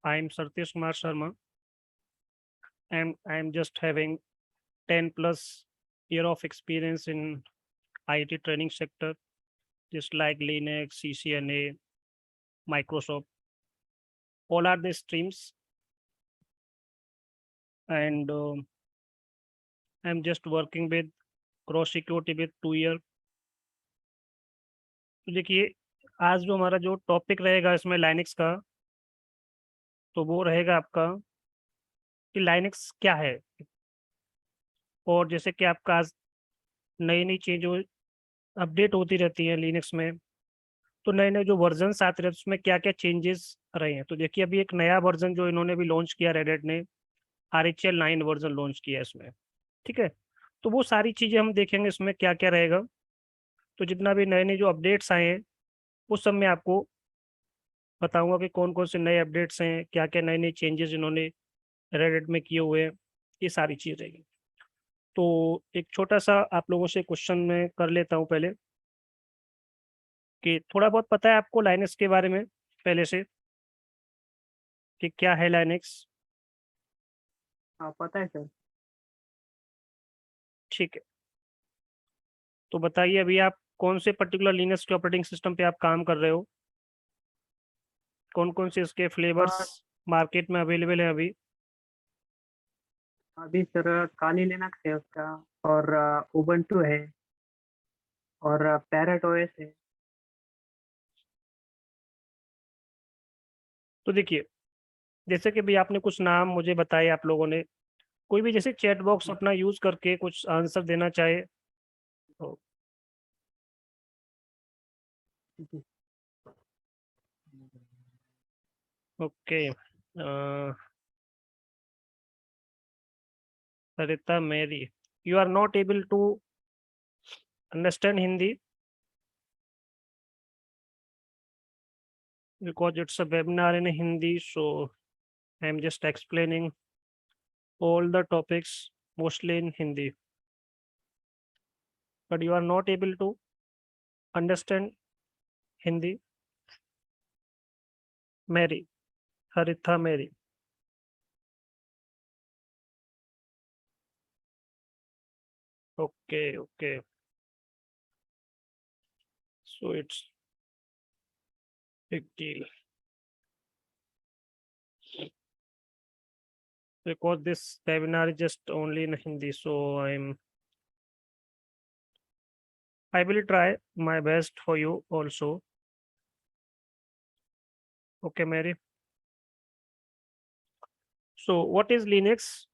I am Sartesh Kumar Sharma, and I am just having 10 plus year of experience in IT training sector, just like Linux, CCNA, Microsoft. All are the streams, and I'm just working with cross security with 2 year. तो देखिए, आज जो हमारा जो topic रहेगा इसमें Linux का, तो वो रहेगा आपका कि लाइनक्स क्या है। और जैसे कि आपका आज नई नई चीज़ें अपडेट होती रहती हैं लिनक्स में, तो नए नए जो वर्जन्स आते रहते हैं उसमें क्या क्या चेंजेस रहे हैं। तो देखिए, अभी एक नया वर्जन जो इन्होंने भी लॉन्च किया, रेड ने RHL 9 वर्जन लॉन्च किया है इसमें। ठीक है, तो वो सारी चीज़ें हम देखेंगे इसमें क्या क्या रहेगा। तो जितना भी नए नए जो अपडेट्स आए हैं उस सब में आपको बताऊंगा कि कौन कौन से नए अपडेट्स हैं, क्या क्या नए नए चेंजेस इन्होंने रेडिट में किए हुए हैं, ये सारी चीज़ रहेगी। तो एक छोटा सा आप लोगों से क्वेश्चन मैं कर लेता हूँ पहले, कि थोड़ा बहुत पता है आपको लाइनक्स के बारे में पहले से कि क्या है लाइनक्स? हाँ, पता है सर। ठीक है, तो बताइए अभी आप कौन से पर्टिकुलर लिनक्स के ऑपरेटिंग सिस्टम पे आप काम कर रहे हो? कौन कौन से इसके फ्लेवर्स और मार्केट में अवेलेबल है अभी? अभी सर काली लिनक्स है उसका, और उबंटू है, और पैरेट ओएस है। तो देखिए, जैसे कि भी आपने कुछ नाम मुझे बताए, आप लोगों ने कोई भी जैसे चैट बॉक्स अपना यूज करके कुछ आंसर देना चाहे तो। जी। Okay, Sarita Mary, you are not able to understand Hindi because it's a webinar in Hindi, so I'm just explaining all the topics mostly in Hindi. But you are not able to understand Hindi, Mary, Haritha Mary. Okay, okay. So it's big deal because this webinar is just only in Hindi, so I will try my best for you also. Okay, Mary. So what is Linux?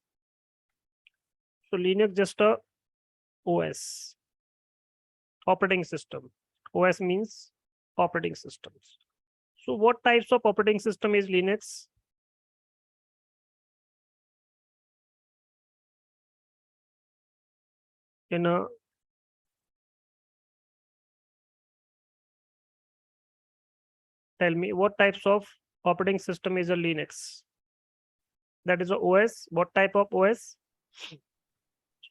So Linux just a OS, operating system. OS means operating systems. So what types of operating system is Linux? Tell me what types of operating system is a Linux? That is a OS. What type of OS?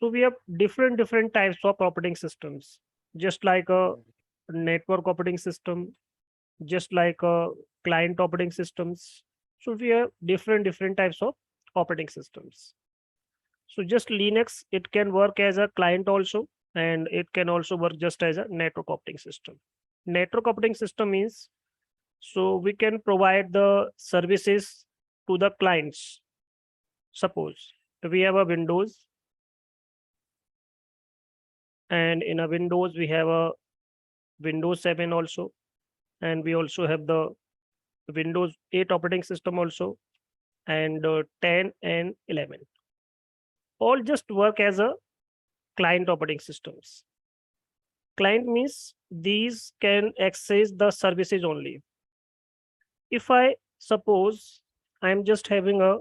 So we have different types of operating systems, just like a network operating system, just like a client operating systems. So we have different types of operating systems. So just Linux, it can work as a client also, and it can also work just as a network operating system. Network operating system means, so we can provide the services to the clients. Suppose we have a Windows, and in a Windows we have a Windows 7 also, and we also have the Windows 8 operating system also, and 10 and 11. All just work as a client operating systems. Client means these can access the services only. If I suppose I'm just having a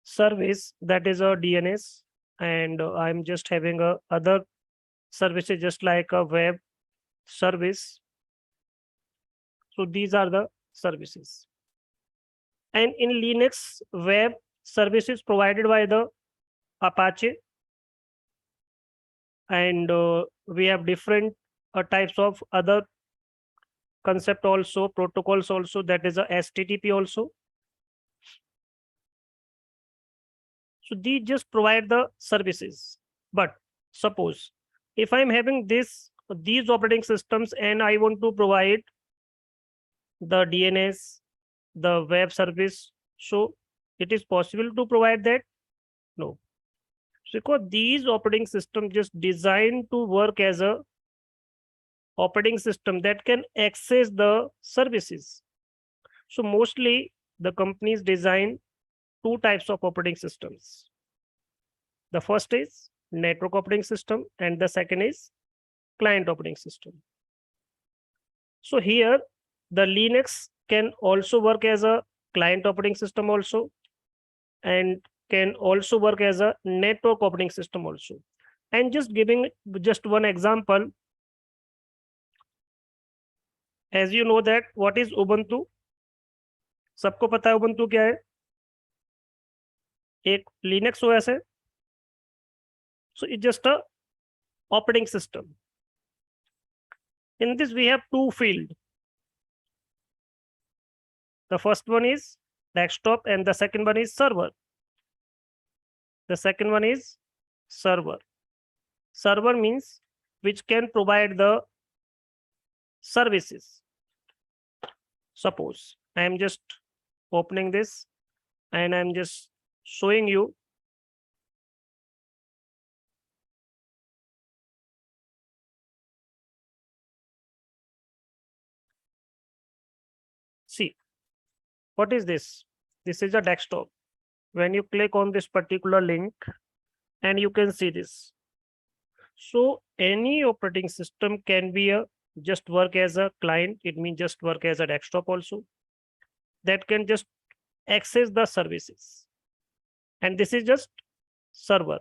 service that is a DNS, and I'm just having a other services just like a web service. So these are the services. And in Linux, web services provided by the Apache, and we have different types of other concept also, protocols also, that is a HTTP also. So these just provide the services. But suppose if I'm having these operating systems and I want to provide the DNS, the web service, so it is possible to provide that? No. So because these operating systems just designed to work as a operating system that can access the services. So mostly the companies design two types of operating systems. The first is network operating system and the second is client operating system. So here the Linux can also work as a client operating system also, and can also work as a network operating system also. And just giving just one example, as you know that what is Ubuntu? सबको पता है Ubuntu क्या है? एक Linux OS है. So it's just a operating system. In this we have two fields. The first one is desktop and the second one is server. The second one is server. Server means which can provide the services. Suppose I am just opening this and I'm just showing you. See, what is this? This is a desktop. When you click on this particular link and you can see this. So any operating system can be a just work as a client. It means just work as a desktop also. That can just access the services. And this is just server.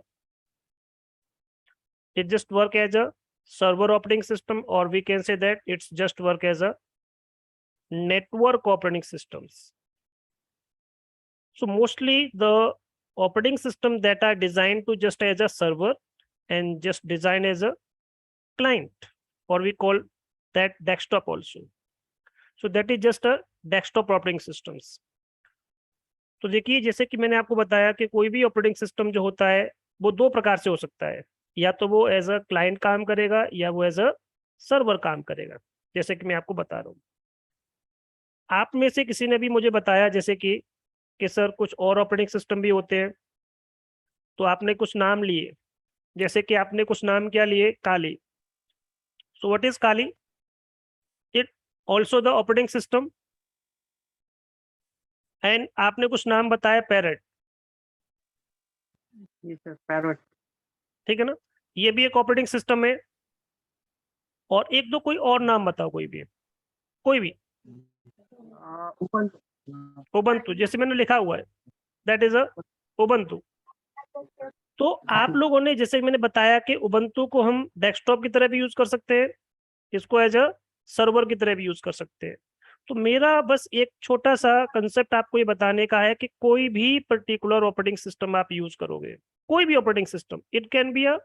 It just work as a server operating system, or we can say that it's just work as a network operating systems. So mostly the operating system that are designed to just as a server and just design as a client, or we call that desktop also. So that is just a desktop operating systems. तो देखिए जैसे कि मैंने आपको बताया कि कोई भी ऑपरेटिंग सिस्टम जो होता है वो दो प्रकार से हो सकता है, या तो वो एज अ क्लाइंट काम करेगा या वो एज अ सर्वर काम करेगा, जैसे कि मैं आपको बता रहा हूँ. आप में से किसी ने भी मुझे बताया जैसे कि सर कुछ और ऑपरेटिंग सिस्टम भी होते हैं, तो आपने कुछ नाम लिए, जैसे कि आपने कुछ नाम क्या लिए? Kali. So what is Kali? It also the operating system. And आपने कुछ नाम बताया पैरेट. जी सर, पैरेट. ठीक है ना, ये भी एक ऑपरेटिंग सिस्टम है. और एक दो कोई और नाम बताओ, कोई भी उबंतु, जैसे मैंने लिखा हुआ है दैट इज अ उबंतु. तो आप लोगों ने जैसे मैंने बताया कि उबंतु को हम डेस्कटॉप की तरह भी यूज कर सकते हैं, इसको एज अ सर्वर की तरह भी यूज कर सकते हैं. तो मेरा बस एक छोटा सा कंसेप्ट आपको ये बताने का है कि कोई भी पर्टिकुलर ऑपरेटिंग सिस्टम आप यूज करोगे, कोई भी operating system, it can be a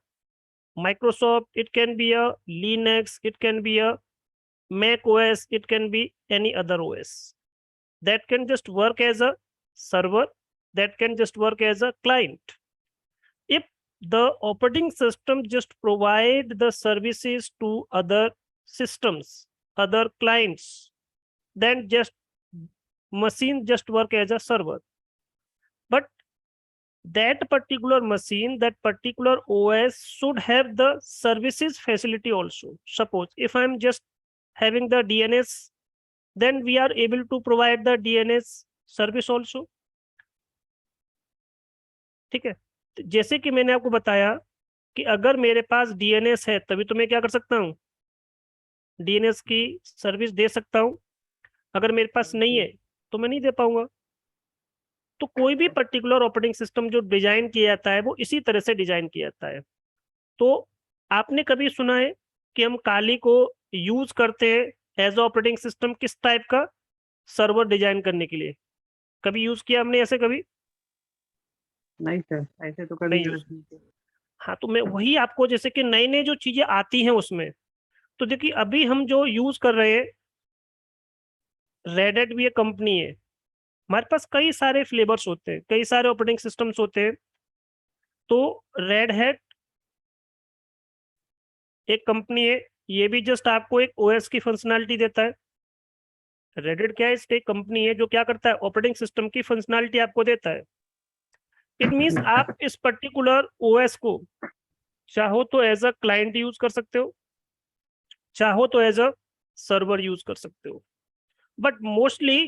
Microsoft, it can be a Linux, it can be a Mac OS, it can be any other OS. That can just work as a server, that can just work as a client. If the operating system just provide the services to other systems, other clients, then just machine just work as a server. But that particular machine, that particular OS should have the services facility also. Suppose if I'm just having the DNS, then we are able to provide the DNS service also. ठीक है, जैसे कि मैंने आपको बताया कि अगर मेरे पास DNS है तभी तो मैं क्या कर सकता हूँ, DNS की सर्विस दे सकता हूँ. अगर मेरे पास नहीं है तो मैं नहीं दे पाऊंगा. तो कोई भी पर्टिकुलर ऑपरेटिंग सिस्टम जो डिजाइन किया जाता है वो इसी तरह से डिजाइन किया जाता है. तो आपने कभी सुना है कि हम काली को यूज करते हैं एज ऑपरेटिंग सिस्टम किस टाइप का? सर्वर डिजाइन करने के लिए. कभी यूज किया हमने ऐसे? कभी नहीं सर, ऐसे तो कभी नहीं यूज यूज. नहीं किया. हाँ, तो मैं वही आपको जैसे कि नई नई जो चीजें आती हैं उसमें, तो देखिए अभी हम जो यूज कर रहे हैं, रेड हैट भी एक कंपनी है, हमारे पास कई सारे फ्लेवर्स होते हैं, कई सारे ऑपरेटिंग सिस्टम्स होते हैं. तो रेड हैट एक कंपनी है, ये भी जस्ट आपको एक ओएस की फंक्शनैलिटी देता है। रेड हैट क्या है, एक कंपनी है जो क्या करता है, ऑपरेटिंग सिस्टम की फंक्शनैलिटी आपको देता है। इट मींस आप इस पर्टिकुलर ओएस को चाहो तो एज अ क्लाइंट यूज कर सकते हो, चाहो तो एज अ सर्वर यूज कर सकते हो। बट मोस्टली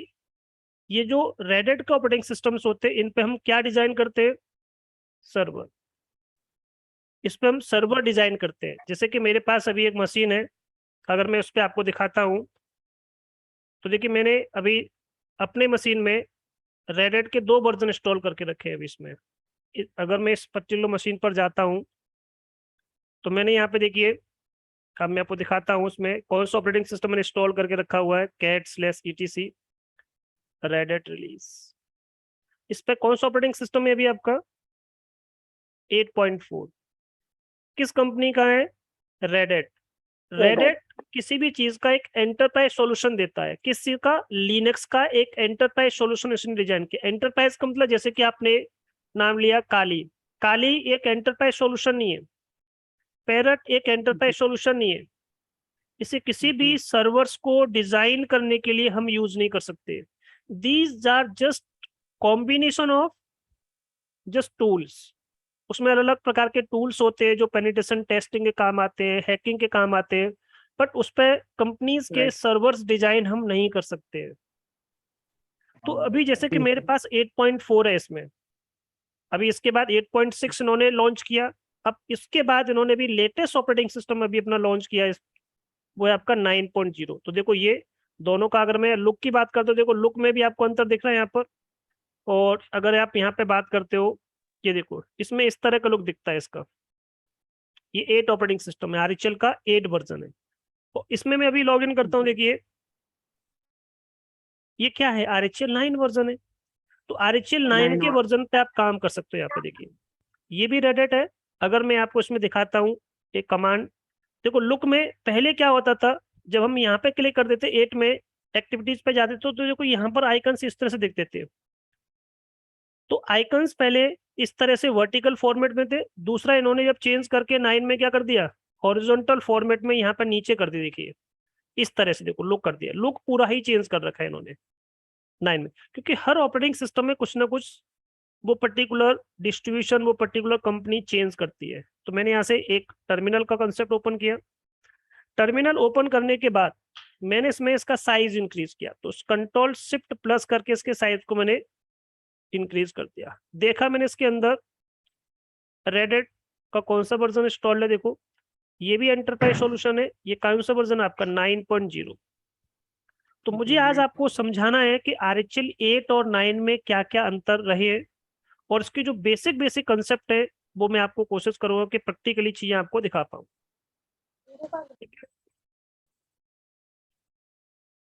ये जो रेड हैट का ऑपरेटिंग सिस्टम्स होते हैं, इन पे हम क्या डिजाइन करते हैं, सर्वर। इस पे हम सर्वर डिजाइन करते हैं। जैसे कि मेरे पास अभी एक मशीन है, अगर मैं उस पर आपको दिखाता हूँ, तो देखिए मैंने अभी अपने मशीन में रेड हैट के 2 वर्जन इंस्टॉल करके रखे हैं अभी इसमें। अगर मैं इस पर्टिकुलर मशीन पर जाता हूँ, तो मैंने यहाँ पे देखिए, अब मैं आपको दिखाता हूँ उसमें कौन सा ऑपरेटिंग सिस्टम मैंने इंस्टॉल करके रखा हुआ है, cat/etc रेड हैट रिलीज। इस पे कौन सा ऑपरेटिंग सिस्टम है अभी आपका, 8.4। किस कंपनी का है, रेड हैट। रेड हैट किसी भी चीज का एक एंटरप्राइज सॉल्यूशन देता है। किस चीज का, लिनक्स का एक एंटरप्राइज सॉल्यूशन इसने डिजाइन किया। एंटरप्राइज का मतलब जैसे कि आपने नाम लिया काली, काली एक एंटरप्राइज सॉल्यूशन नहीं है, पैरट एक एंटरप्राइज सॉल्यूशन नहीं है। इसे किसी भी सर्वर्स को डिजाइन करने के लिए हम यूज नहीं कर सकते। These are just combination of just tools. उसमें अलग अलग प्रकार के टूल्स होते हैं जो पेनिट्रेशन टेस्टिंग के काम आते हैं, हैकिंग के काम आते हैं, बट उस पर कंपनीज के सर्वर्स डिजाइन हम नहीं कर सकते हैं। तो अभी जैसे कि मेरे पास 8.4 है इसमें, अभी इसके बाद 8.6 इन्होंने लॉन्च किया। अब इसके बाद इन्होंने भी लेटेस्ट ऑपरेटिंग सिस्टम अभी अपना लॉन्च किया है, वो है आपका 9.0। तो देखो ये दोनों का, अगर मैं लुक की बात करता हूँ, देखो लुक में भी आपको अंतर दिख रहा है यहाँ पर। और अगर आप यहाँ पे बात करते हो, ये देखो इसमें इस तरह का लुक दिखता है इसका। ये 8 ऑपरेटिंग सिस्टम है, आरएचएल का 8 वर्जन है। तो इसमें मैं अभी लॉग इन करता हूँ, देखिए ये क्या है, आरएचएल 9 वर्जन है। तो आरएचएल 9 के वर्जन पे आप काम कर सकते हो। यहाँ पे देखिए ये भी रेड हैट है। अगर मैं आपको इसमें दिखाता हूँ एक कमांड, देखो लुक में पहले क्या होता था, जब हम यहाँ पे क्लिक कर देते 8 में एक्टिविटीज पे जाते थे, तो देखो यहाँ पर आइकन्स इस तरह से दिखते थे। तो आइकन्स पहले इस तरह से वर्टिकल फॉर्मेट में थे। दूसरा इन्होंने जब चेंज करके 9 में क्या कर दिया, हॉरिजॉन्टल फॉर्मेट में यहाँ पर नीचे कर दी। देखिए इस तरह से देखो लुक कर दिया, लुक पूरा ही चेंज कर रखा है इन्होंने 9 में। क्योंकि हर ऑपरेटिंग सिस्टम में कुछ ना कुछ वो पर्टिकुलर डिस्ट्रीब्यूशन, वो पर्टिकुलर कंपनी चेंज करती है। तो मैंने यहाँ से एक टर्मिनल का कंसेप्ट ओपन किया। टर्मिनल ओपन करने के बाद मैंने इसमें इसका साइज इंक्रीज किया, तो Ctrl+Shift+ करके इसके साइज को मैंने इंक्रीज कर दिया। देखा मैंने इसके अंदर रेड हैट का कौन सा वर्जन इंस्टॉल्ड है, देखो ये भी एंटरप्राइज सॉल्यूशन है। ये कौन सा वर्जन है आपका, 9.0। तो मुझे आज आपको समझाना है कि आरएचएल 8 और 9 में क्या क्या अंतर रहे हैं, और इसके जो बेसिक बेसिक कंसेप्ट है वो मैं आपको कोशिश करूंगा कि प्रैक्टिकली चीजें आपको दिखा पाऊं।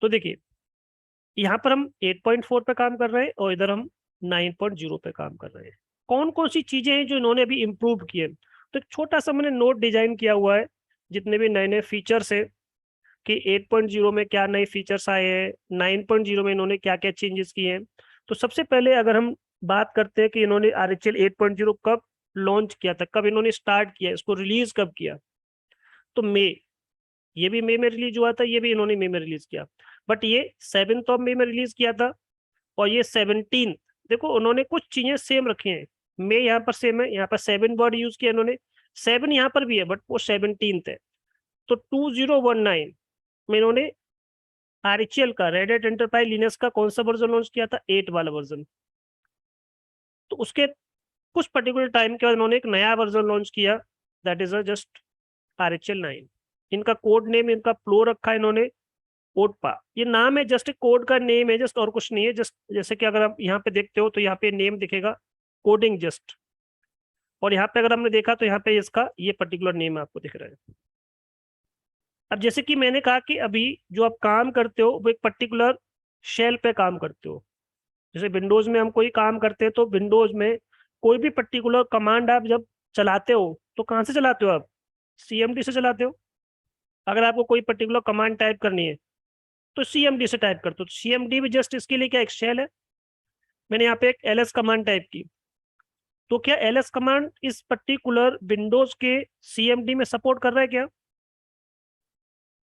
तो देखिए यहाँ पर हम 8.4 पे काम कर रहे हैं और इधर हम 9.0 पे काम कर रहे हैं। कौन कौन सी चीजें हैं जो इन्होंने अभी इम्प्रूव किए, तो एक छोटा सा मैंने नोट डिजाइन किया हुआ है, जितने भी नए नए फीचर्स है कि 8.0 में क्या नए फीचर्स आए हैं, 9.0 में इन्होंने क्या क्या चेंजेस किए हैं। तो सबसे पहले अगर हम बात करते हैं कि इन्होंने आरएचएल 8.0 कब लॉन्च किया था, कब इन्होंने स्टार्ट किया, इसको रिलीज कब किया, तो मई, ये भी मई में रिलीज हुआ था, ये भी इन्होंने मई में रिलीज किया। बट ये 7 मई में रिलीज किया था, और ये 17। देखो उन्होंने कुछ चीजें सेम रखी हैं, मई यहाँ पर सेम है, यहाँ पर 7 वर्ड यूज किया इन्होंने, 7 यहाँ पर भी है बट वो 17 है। तो 2019 में इन्होंने आरएचएल का रेड हैट एंटरप्राइज लिनक्स का कौन सा वर्जन लॉन्च किया था, 8 वाला वर्जन। तो उसके कुछ पर्टिकुलर टाइम के बाद इन्होंने एक नया वर्जन लॉन्च किया, दैट इज जस्ट आरएचएल 9। इनका कोड नेम, इनका फ्लो रखा है इन्होंने कोडपा। ये नाम है, जस्ट कोड का नेम है, जस्ट और कुछ नहीं है। जस्ट जैसे कि अगर आप यहाँ पे देखते हो तो यहाँ पे नेम दिखेगा कोडिंग जस्ट, और यहाँ पे अगर हमने देखा तो यहाँ पे इसका ये पर्टिकुलर नेम आपको दिख रहा है। अब जैसे कि मैंने कहा कि अभी जो आप काम करते हो वो एक पर्टिकुलर शेल पे काम करते हो। जैसे विंडोज में हम कोई काम करते हैं, तो विंडोज में कोई भी पर्टिकुलर कमांड आप जब चलाते हो तो कहाँ से चलाते हो आप, सीएमडी से चलाते हो। अगर आपको कोई पर्टिकुलर कमांड टाइप करनी है तो सीएमडी से टाइप करते हो। तो सीएमडी भी जस्ट इसके लिए क्या एक शेल है। मैंने यहाँ पे एक एलएस कमांड टाइप की, तो क्या ls कमांड इस पर्टिकुलर विंडोज के CMD में सपोर्ट कर रहा है क्या?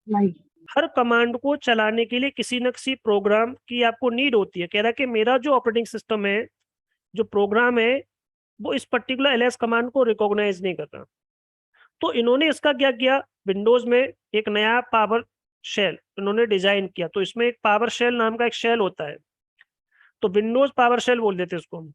नहीं। हर कमांड को चलाने के लिए किसी न किसी प्रोग्राम की आपको नीड होती है। कह रहा है कि मेरा जो ऑपरेटिंग सिस्टम है, जो प्रोग्राम है, वो इस पर्टिकुलर ls कमांड को रिकॉग्नाइज नहीं कर रहा। तो इन्होंने इसका क्या किया, विंडोज में एक नया पावर शेल इन्होंने डिजाइन किया। तो इसमें एक पावर शेल नाम का एक शेल होता है, तो विंडोज पावर शेल बोल देते हैं उसको हम।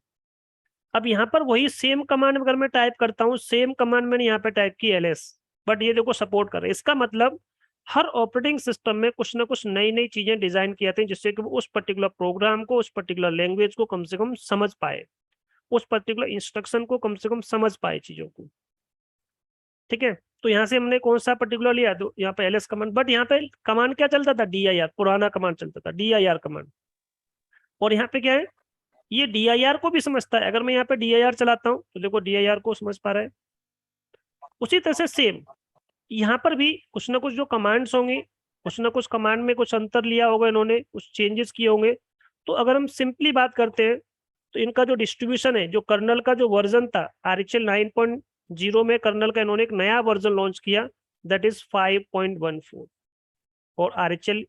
अब यहाँ पर वही सेम कमांड अगर मैं टाइप करता हूँ, सेम कमांड मैंने यहाँ पे टाइप की ls, बट ये देखो सपोर्ट कर रहा है। इसका मतलब हर ऑपरेटिंग सिस्टम में कुछ ना कुछ नई नई चीजें डिजाइन की जाती हैं, जिससे कि वो उस पर्टिकुलर प्रोग्राम को, उस पर्टिकुलर लैंग्वेज को कम से कम समझ पाए, उस पर्टिकुलर इंस्ट्रक्शन को कम से कम समझ पाए चीजों को। ठीक है, तो यहाँ से हमने कौन सा पर्टिकुलर लिया, तो यहाँ पे ls कमांड, बट यहाँ पे कमांड क्या चलता था, dir, पुराना कमांड चलता था dir कमांड। और यहाँ पे क्या है, ये dir को भी समझता है। अगर मैं यहाँ पे dir चलाता हूँ तो देखो dir को समझ पा रहा है। उसी तरह से सेम यहाँ पर भी कुछ ना कुछ जो कमांड्स होंगे, कुछ ना कुछ कमांड में कुछ अंतर लिया होगा इन्होंने, कुछ चेंजेस किए होंगे। तो अगर हम सिंपली बात करते हैं तो इनका जो डिस्ट्रीब्यूशन है, जो कर्नल का जो वर्जन था, RHEL 9.0 में कर्नल का इन्होंने एक नया वर्जन लॉन्च किया, दैट इज 5.14। और RHEL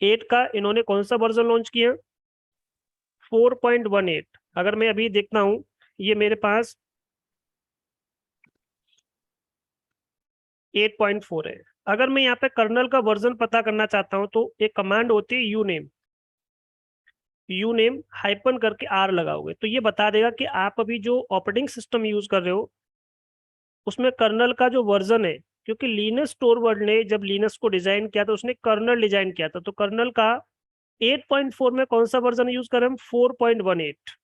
8 का इन्होंने कौन सा वर्जन लॉन्च किया, 4.18। अगर मैं अभी देखता हूँ, ये मेरे पास 8.4 है। अगर मैं यहाँ पे कर्नल का वर्जन पता करना चाहता हूँ तो एक कमांड होती है यूनेम हाइपन करके R लगाओगे तो ये बता देगा कि आप अभी जो ऑपरेटिंग सिस्टम यूज कर रहे हो उसमें कर्नल का जो वर्जन है, क्योंकि लिनक्स टोरवर्ल्ड ने जब लिनक्स को डिजाइन किया था उसने कर्नल डिजाइन किया था, तो कर्नल का 8.4 में कौन सा वर्जन यूज कर रहे हैं हम, 4.18।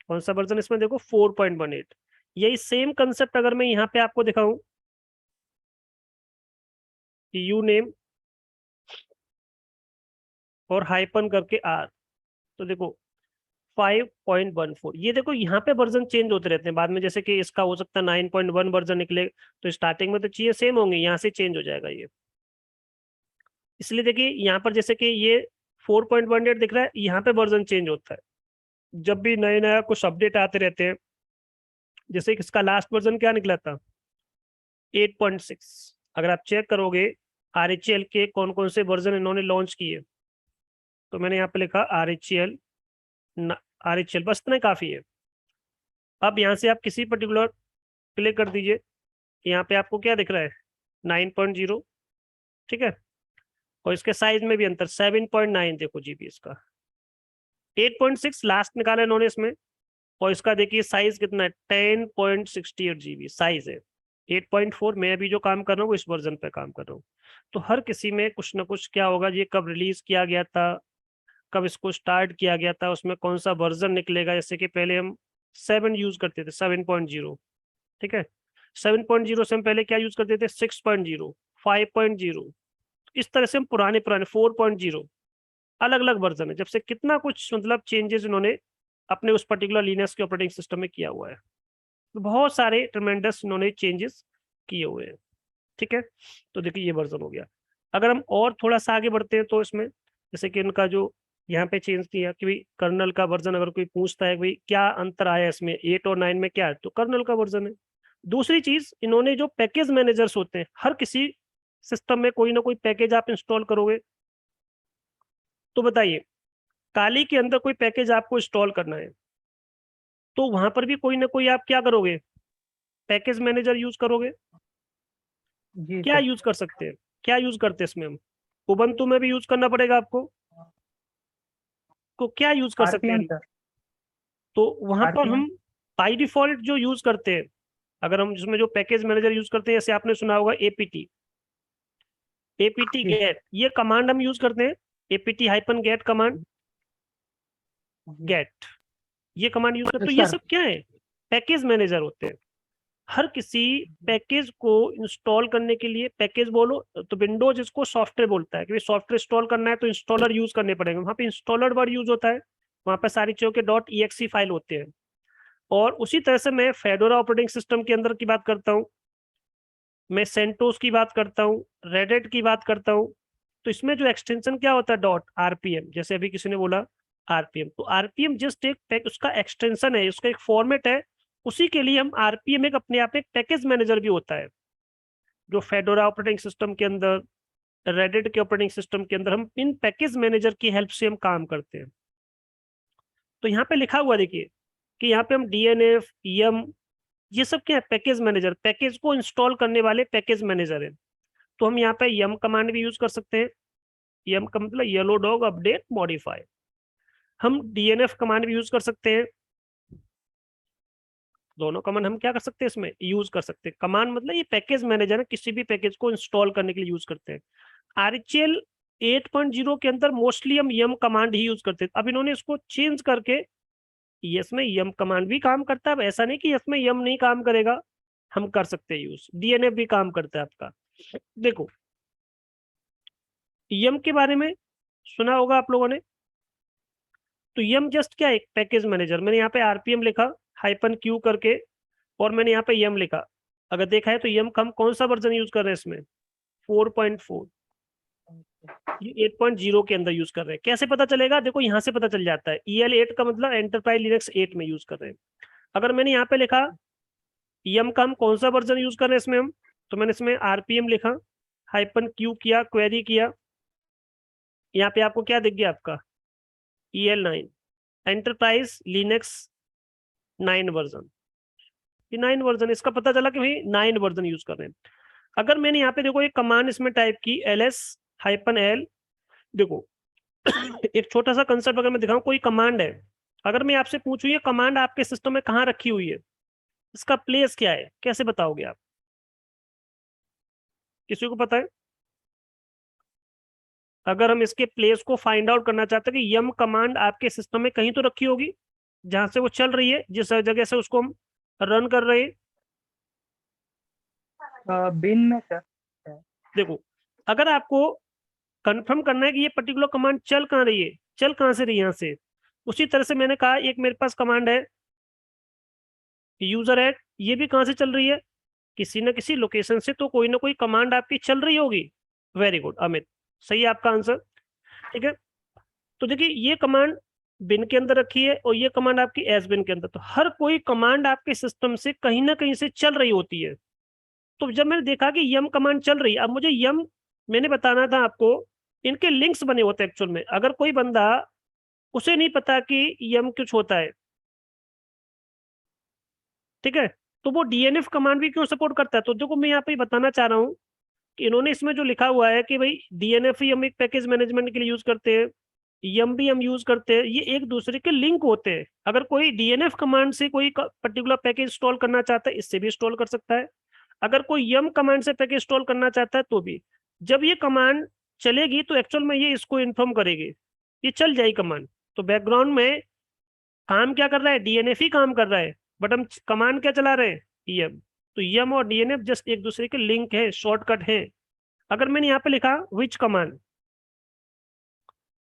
कौन सा वर्जन इसमें देखो, 4.18। यही सेम कंसेप्ट अगर मैं यहाँ पे आपको दिखाऊं, यूनेम और हाइपन करके R, तो देखो 5.14। ये देखो यहाँ पे वर्जन चेंज होते रहते हैं बाद में, जैसे कि इसका हो सकता है 9.1 वर्जन निकले, तो स्टार्टिंग में तो चीजें सेम होंगी, यहाँ से चेंज हो जाएगा ये। इसलिए देखिए यहाँ पर जैसे कि ये 4.18 दिख रहा है, यहाँ पे वर्जन चेंज होता है जब भी नए नया कुछ अपडेट आते रहते हैं। जैसे कि इसका लास्ट वर्जन क्या निकला था, 8.6। अगर आप चेक करोगे RHEL के कौन कौन से वर्जन इन्होंने लॉन्च किए, तो मैंने यहाँ पे लिखा RHEL, बस इतना ही काफी है। अब यहाँ से आप किसी पर्टिकुलर क्लिक कर दीजिए, यहाँ पे आपको क्या दिख रहा है, 9.0। ठीक है, और इसके साइज में भी अंतर 7.9 देखो जीबी इसका, 8.6 लास्ट निकाला इन्होंने इसमें, और इसका देखिए साइज कितना है, 10.68 जीबी साइज है। 8.4 मैं अभी जो काम कर रहा हूँ वो इस वर्जन पे काम कर रहा हूँ। तो हर किसी में कुछ ना कुछ क्या होगा, ये कब रिलीज किया गया था, कब इसको स्टार्ट किया गया था, उसमें कौन सा वर्जन निकलेगा। जैसे कि पहले हम 7 यूज करते थे, 7.0। ठीक है, 7.0 से हम पहले क्या यूज करते थे, 6.0, 5.0। इस तरह से हम पुराने 4.0, अलग अलग वर्जन है। जब से कितना कुछ मतलब चेंजेस इन्होंने अपने उस पर्टिकुलर लिनक्स के ऑपरेटिंग सिस्टम में किया हुआ है, तो बहुत सारे ट्रेमेंडस इन्होंने चेंजेस किए हुए हैं। ठीक है, तो देखिए ये वर्जन हो गया। अगर हम और थोड़ा सा आगे बढ़ते हैं तो इसमें जैसे कि इनका जो यहाँ पे चेंज किया कि भाई कर्नल का वर्जन, अगर कोई पूछता है भाई क्या अंतर आया इसमें 8 और 9 में, क्या है, तो कर्नल का वर्जन है। दूसरी चीज, इन्होंने जो पैकेज मैनेजर्स होते हैं, हर किसी सिस्टम में कोई ना कोई पैकेज आप इंस्टॉल करोगे, तो बताइए काली के अंदर कोई पैकेज आपको इंस्टॉल करना है तो वहां पर भी कोई ना कोई आप क्या करोगे, पैकेज मैनेजर यूज करोगे। जी क्या सर। यूज कर सकते हैं, क्या यूज करते हैं इसमें हम, उबंटू में भी यूज करना पड़ेगा आपको, तो क्या यूज कर सकते RPM हैं, सर। तो वहां पर RPM। हम बाई डिफॉल्ट जो यूज करते हैं, अगर हम जिसमें जो पैकेज मैनेजर यूज करते हैं, जैसे आपने सुना होगा एपीटी जी। गेट, ये कमांड हम यूज करते हैं, एपीटी हाइपन गेट कमांड, जी। गेट, ये कमांड यूज करते, तो ये सर। सब क्या है, पैकेज मैनेजर होते हैं। हर किसी पैकेज को इंस्टॉल करने के लिए, पैकेज बोलो तो विंडोज इसको सॉफ्टवेयर बोलता है कि सॉफ्टवेयर इंस्टॉल करना है तो इंस्टॉलर यूज करने पड़ेंगे, वहां पे इंस्टॉलर वर्ड यूज होता है, वहां पे सारी चीजों के .exe फाइल होते हैं। और उसी तरह से मैं फेडोरा ऑपरेटिंग सिस्टम के अंदर की बात करता हूँ, मैं सेंटोस की बात करता हूँ, रेडिट की बात करता हूँ, तो इसमें जो एक्सटेंशन क्या होता है, .rpm, जैसे अभी किसी ने बोला RPM, तो RPM जस्ट एक उसका एक्सटेंशन है, उसका एक फॉर्मेट है उसी के लिए हम आरपीएम एक अपने आप में पैकेज मैनेजर भी होता है, जो फेडोरा ऑपरेटिंग सिस्टम के अंदर, रेडिट के ऑपरेटिंग सिस्टम के अंदर हम इन पैकेज मैनेजर की हेल्प से हम काम करते हैं। तो यहाँ पे लिखा हुआ देखिए कि यहाँ पे हम डीएनएफ, यम, ये सब क्या है, पैकेज मैनेजर, पैकेज को इंस्टॉल करने वाले पैकेज मैनेजर है। तो हम यहाँ पे यम कमांड भी यूज कर सकते हैं, यम का मतलब येलो डॉग अपडेट मॉडिफाई। हम डीएनएफ कमांड भी यूज कर सकते हैं, दोनों कमांड हम क्या कर सकते हैं इसमें यूज कर सकते हैं। कमांड मतलब ये पैकेज मैनेजर है, किसी भी पैकेज को इंस्टॉल करने के लिए यूज करते हैं। आरएचएल 8.0 के अंदर मोस्टली हम यम कमांड ही यूज करते थे, अब इन्होंने इसको चेंज करके इसमें यम कमांड भी काम करता है। अब ऐसा नहीं कि इसमें यम नहीं काम करेगा, हम कर सकते हैं यूज, डीएनएफ भी काम करता है आपका। देखो यम के बारे में सुना होगा आप लोगों ने, तो यम जस्ट क्या है, एक पैकेज मैनेजर। मैंने यहाँ पे आरपीएम लिखा -q करके, और मैंने यहाँ पे यम लिखा। अगर देखा है तो यम का हम कौन सा वर्जन यूज कर रहे हैं इसमें, 4.4, ये 8.0 के अंदर यूज कर रहे हैं। कैसे पता चलेगा, देखो यहाँ से पता चल जाता है, EL8 का मतलब एंटरप्राइज लिनक्स 8 में यूज कर रहे हैं। अगर मैंने यहाँ पे लिखा यम का हम कौन सा वर्जन यूज कर रहे हैं इसमें हम, तो मैंने इसमें आरपीएम लिखा, -q किया, क्वेरी किया, यहाँ पे आपको क्या दिख गया आपका EL9 एंटरप्राइज लिनक्स 9 वर्जन, ये 9 वर्जन, इसका पता चला कि भाई 9 वर्जन यूज कर रहे हैं। अगर मैंने यहाँ पे देखो एक कमांड इसमें टाइप की ls-l, देखो एक छोटा सा कंसेप्ट अगर मैं दिखाऊं, कोई कमांड है, अगर मैं आपसे पूछूं ये कमांड आपके सिस्टम में कहाँ रखी हुई है, इसका प्लेस क्या है, कैसे बताओगे आप, किसी को पता है? अगर हम इसके प्लेस को फाइंड आउट करना चाहते हैं कि यम कमांड आपके सिस्टम में कहीं तो रखी होगी जहां से वो चल रही है, जिस जगह से उसको हम रन कर रहे हैं। बिन में सर। देखो अगर आपको कंफर्म करना है कि ये पर्टिकुलर कमांड चल कहाँ रही है, चल कहाँ से रही है यहाँ से, उसी तरह से मैंने कहा एक मेरे पास कमांड है यूजर एड, ये भी कहाँ से चल रही है, किसी न किसी लोकेशन से तो कोई ना कोई कमांड आपकी चल रही होगी। वेरी गुड अमित, सही है आपका आंसर। ठीक है, तो देखिए ये कमांड बिन के अंदर रखी है और ये कमांड आपकी एस बिन के अंदर, तो हर कोई कमांड आपके सिस्टम से कहीं ना कहीं से चल रही होती है। तो जब मैंने देखा कि यम कमांड चल रही है, अब मुझे यम, मैंने बताना था आपको, इनके लिंक्स बने होते हैं एक्चुअल में। अगर कोई बंदा, उसे नहीं पता कि यम कुछ होता है, ठीक है, तो वो डीएनएफ कमांड भी क्यों सपोर्ट करता है, तो देखो मैं यहाँ पे बताना चाह रहा हूँ कि इन्होंने इसमें जो लिखा हुआ है कि भाई डीएनएफ ही हम एक पैकेज मैनेजमेंट के लिए यूज करते हैं, यम भी हम यूज करते हैं, ये एक दूसरे के लिंक होते हैं। अगर कोई डीएनएफ कमांड से कोई पर्टिकुलर पैकेज इंस्टॉल करना चाहता है, इससे भी इंस्टॉल कर सकता है। अगर कोई यम कमांड से पैकेज इंस्टॉल करना चाहता है तो भी, जब ये कमांड चलेगी तो एक्चुअल में ये इसको इन्फॉर्म करेगी, ये चल जाएगी कमांड। तो बैकग्राउंड में काम क्या कर रहा है, डीएनएफ ही काम कर रहा है, बट हम कमांड क्या चला रहे हैं, यम। तो यम और डीएनएफ जस्ट एक दूसरे के लिंक है, शॉर्टकट है। अगर मैंने यहाँ पे लिखा विच कमांड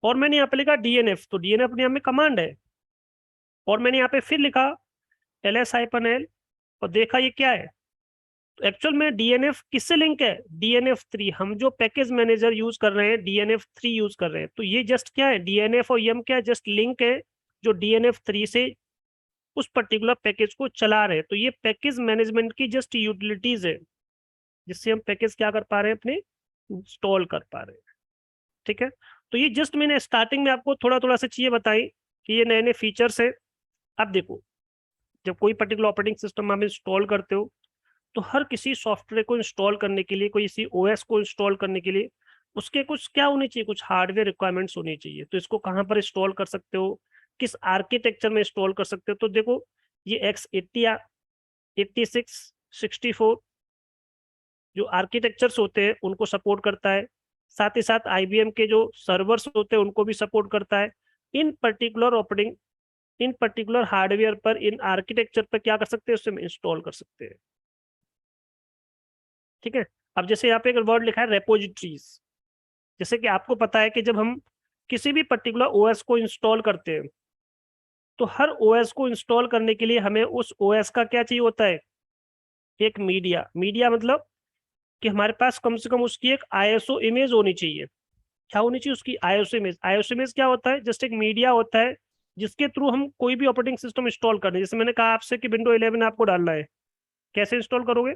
और मैंने यहाँ पे लिखा डीएनएफ, तो डीएनएफ यहाँ में कमांड है, और मैंने यहाँ पे फिर लिखा ls-l और देखा ये क्या है, तो एक्चुअल में डीएनएफ किससे लिंक है, DNF3, हम जो पैकेज मैनेजर यूज कर रहे हैं DNF3 यूज कर रहे हैं। तो ये जस्ट क्या है, डीएनएफ और यम क्या है, जस्ट लिंक है जो DNF3 से उस पर्टिकुलर पैकेज को चला रहे हैं। तो ये पैकेज मैनेजमेंट की जस्ट यूटिलिटीज है, जिससे हम पैकेज क्या कर पा रहे हैं, अपने इंस्टॉल कर पा रहे हैं। ठीक है, तो ये जस्ट मैंने स्टार्टिंग में आपको थोड़ा थोड़ा सा चीजें बताई कि ये नए नए फीचर्स है। अब देखो, जब कोई पर्टिकुलर ऑपरेटिंग सिस्टम आप इंस्टॉल करते हो, तो हर किसी सॉफ्टवेयर को इंस्टॉल करने के लिए, कोई इसी ओएस को इंस्टॉल करने के लिए उसके कुछ क्या होनी चाहिए, कुछ हार्डवेयर रिक्वायरमेंट्स होनी चाहिए। तो इसको कहाँ पर इंस्टॉल कर सकते हो, किस आर्किटेक्चर में इंस्टॉल कर सकते हो, तो देखो ये X80 या 86 64 जो आर्किटेक्चर्स होते हैं उनको सपोर्ट करता है। साथ ही साथ IBM के जो सर्वर्स होते हैं उनको भी सपोर्ट करता है। इन पर्टिकुलर हार्डवेयर पर, इन आर्किटेक्चर पर क्या कर सकते हैं, उससे इंस्टॉल कर सकते हैं। ठीक है, अब जैसे यहाँ पे एक वर्ड लिखा है रेपोजिटरीज, जैसे कि आपको पता है कि जब हम किसी भी पर्टिकुलर ओएस को इंस्टॉल करते हैं, तो हर ओएस को इंस्टॉल करने के लिए हमें उस ओएस का क्या चाहिए होता है, एक मीडिया मतलब कि हमारे पास कम से कम उसकी एक ISO इमेज होनी चाहिए। क्या होनी चाहिए उसकी, ISO इमेज। ISO इमेज क्या होता है, जस्ट एक मीडिया होता है जिसके थ्रू हम कोई भी ऑपरेटिंग सिस्टम इंस्टॉल कर दें। जैसे मैंने कहा आपसे कि विंडो 11 आपको डालना है, कैसे इंस्टॉल करोगे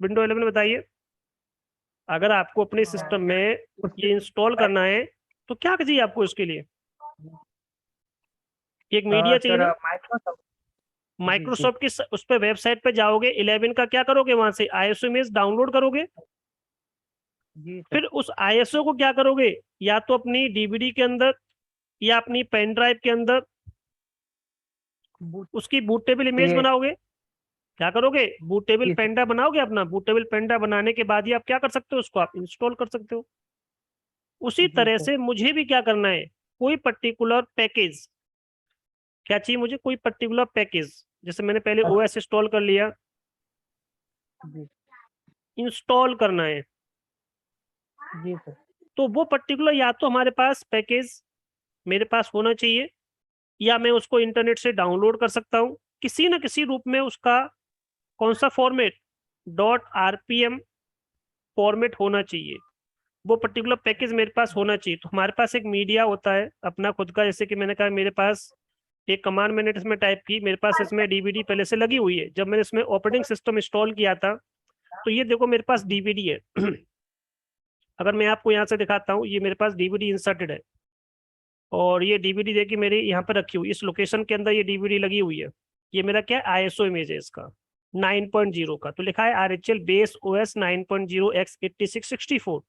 विंडो 11 बताइए। अगर आपको अपने सिस्टम में ये इंस्टॉल करना है तो क्या चाहिए आपको इसके लिए? एक मीडिया चाहिए सर ना। माइक्रोसॉफ्ट। माइक्रोसॉफ्ट की उस पर वेबसाइट पे जाओगे, 11 का क्या करोगे, वहां से आईएसओ इमेज डाउनलोड करोगे। जी सर। फिर उस आईएसओ को क्या करोगे, या तो अपनी डीवीडी के अंदर या अपनी पेन ड्राइव के अंदर उसकी बूटेबल इमेज ये बनाओगे। क्या करोगे, बूटेबल जी सर। पेन ड्राइव बनाओगे। अपना बूटेबल पेन ड्राइव बनाने के बाद ही आप क्या कर सकते हो, उसको आप इंस्टॉल कर सकते हो। उसी जी तरह सर। से मुझे भी क्या करना है, कोई पर्टिकुलर पैकेज, क्या चाहिए मुझे, कोई पर्टिकुलर पैकेज। जैसे मैंने पहले ओएस इंस्टॉल कर लिया, जी इंस्टॉल करना है, जी सर। तो वो पर्टिकुलर या तो हमारे पास पैकेज मेरे पास होना चाहिए, या मैं उसको इंटरनेट से डाउनलोड कर सकता हूँ। किसी न किसी रूप में उसका कौन सा फॉर्मेट, .rpm फॉर्मेट होना चाहिए, वो पर्टिकुलर पैकेज मेरे पास होना चाहिए। तो हमारे पास एक मीडिया होता है अपना खुद का, जैसे कि मैंने कहा मेरे पास एक कमांड मैंने इसमें टाइप की, मेरे पास इसमें डीवीडी पहले से लगी हुई है। जब मैंने इसमें ऑपरेटिंग सिस्टम इंस्टॉल किया था तो ये देखो मेरे पास डीवीडी है। अगर मैं आपको यहाँ से दिखाता हूँ, ये मेरे पास डीवीडी इंसर्टेड है, और ये डीवीडी देखिए मेरे यहाँ पर रखी हुई, इस लोकेशन के अंदर ये डीवीडी लगी हुई है। ये मेरा क्या है, आईएसओ इमेज है इसका 9.0 का, तो लिखा है RHL बेस OS 9.0 x8664।